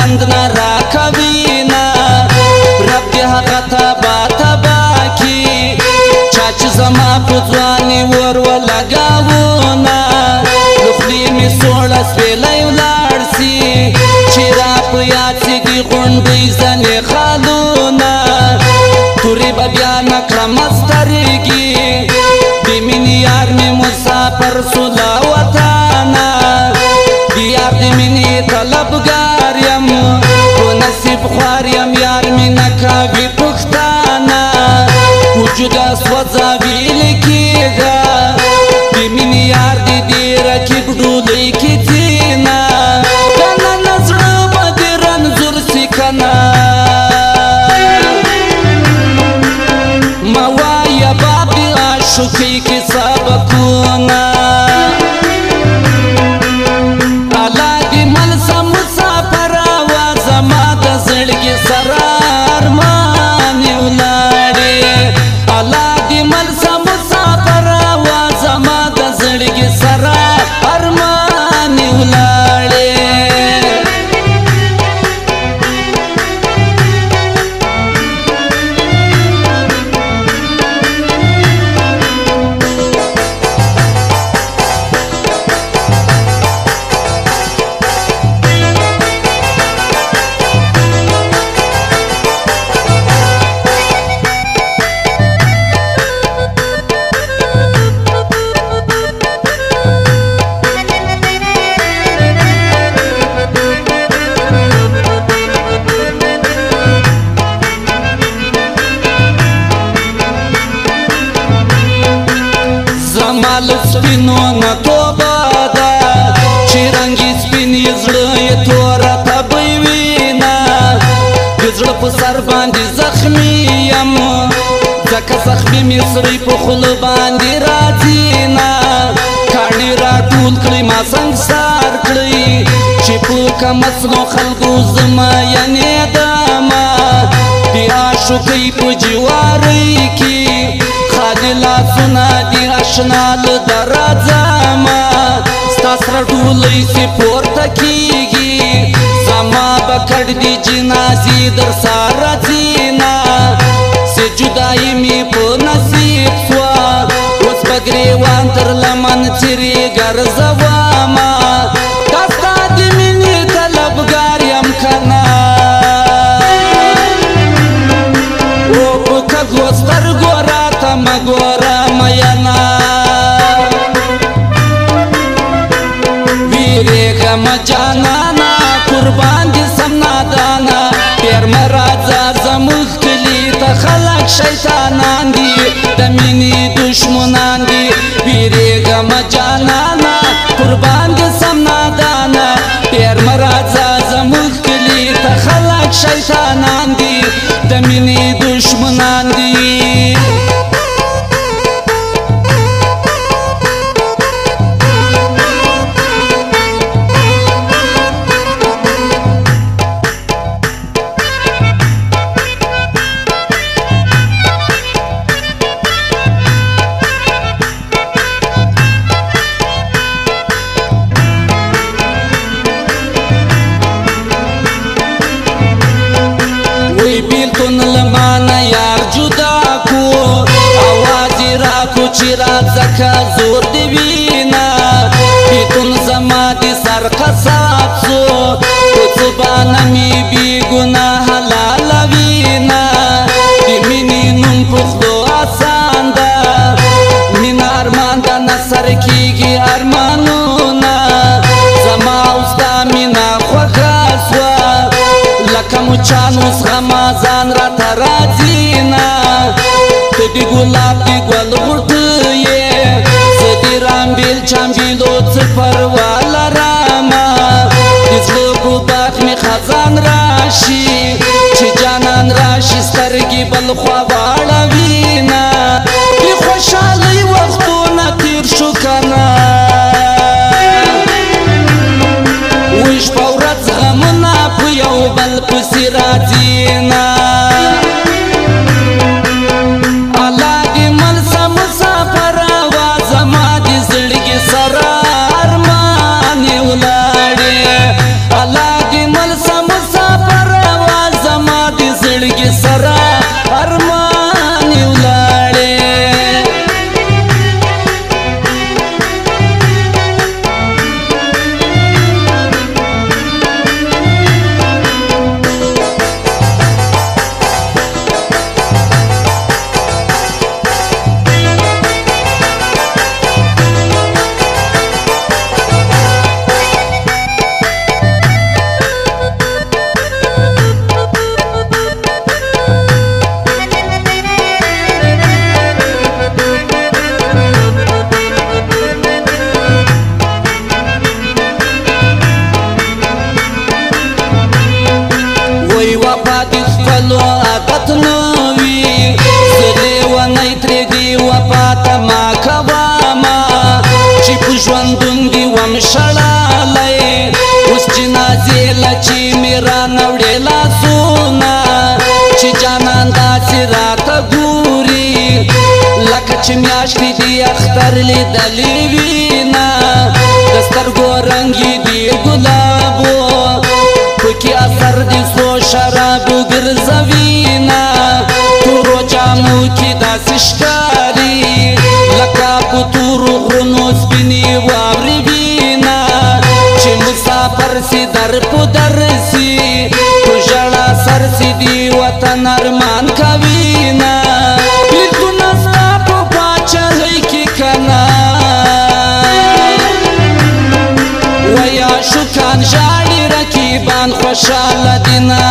بند نه راکوینه رب دې هغه تبا تبا کي چا چې زما په ځواني ور ولګاوونه له خولې مې سوړه سپېلی ولاړ سي چې را په یاد سي دي غونډۍ ځنې خالونه تورې به بیا نه کړمه سترګې د مینې یار مې مسافر سو له وطنه د یار د مینې طلبګار یم په نصیب خوار یم یار مې نه کوي پوښتنه وجوده سوځوي لیکېږه د مینې یار د دې رقیب ډولۍ کې ځینه دننه زړه به د رنځور سي که نه مه وایه باب د عاشقۍ کې سبقونه الله دې مل سه مسافره وه زما د زړګي سره ارمانې ولاړې الله دې مل سه مسافره وه زما د زړګي سره ارمانې ولاړې مال سپینو نه توبه ده چې رنګ یې سپین یې زړه یې توره تبۍ وینه د زړه په سر باندې زخمي یم ځکه زخمي مې سړی په خوله باندې راځي نه کاڼي راټول کړئ ما سنګسار کړئ چې په کمسلو خلکو زما ینېدمه د عاشقۍ په جوارۍ کې خالي لاسونه دي اشنا له دره ځمه ستا سره ډولۍ سي پورته کېږي زما به کډ دي جنازې در سره ځینه سي جدایي مې په نصیب سوه اوس به ګرېوان تر لمن څیرې ګرځومه دا ستا د مینې طلبګار یم که نه او په کږو سترګو راته مه ګوره میینه ویرېږمه جانانه قربان دې سم نادانه ډېر مه راځه زموږ کلي ته خلک شیطانان دي د مینې دشمنان دي ویرېږمه جانانه قربان دې سم نادانه ډېر مه راځه زموږ کلي ته خلک شیطانان دي د مینې دشمنان دي بیلتون لمانه یار جدا کو آواز راکو چې راځه که زور دې وینه بیلتون زما د سر قصاب سو په څه بانه مې بې ګناه حلالوینه د مینې نوم په خولو اسان ده مینه ارمان ده نه سر کېږي ارمانونه زما او ستا مینه خوښه سوه لکه مچانو زغمه ځان راته راځي نه ته د ګلاب د ګل غوټه یې زه د رامبېل چامبېلو څه پروا لرمه د زړه په باغ مې خزان راشي چې جانان راشي سترګې بل خوا واړوینه د خوشحالۍ وختونه تېر شو که نه وي شپه ورځ غمونه په یو بل پسې راځي نه الله دې مل سه مسافره وه زما د زړګي سره ارمانې ولاړې الله دې مل سه مسافره داسې راته ګوري لکه چې میاشتې دي اختر لیدلې وینا د سترګو رنګ یې دي ګلابو پکې اثر دي څو شرابو ګرځوینا تورو جامو کې داسې ښکاري لکه په تورو غرونو سپینې واورې وینا چې مسافر سي در په در سي په ژړا سر سي دي وطن ارمان کوینا بیلتونه ستا په پاچاهۍ کې کنه ویا شکان ژاړي رقیبان خوشحاله دینه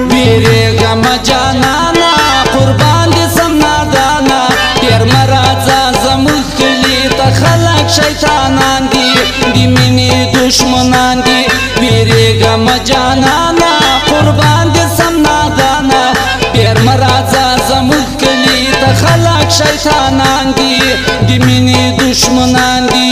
بیریږمه جانانه قربان دې سم نادانه ډېر مه راځه زموږ کلي ته خلک شیطانان دي د مینې دشمنان دي بیریږمه جانانه قربان دې سم نادانه ډېر مه راځه زموږ کلي ته خلک شیطانان دي د مینې دشمنان دي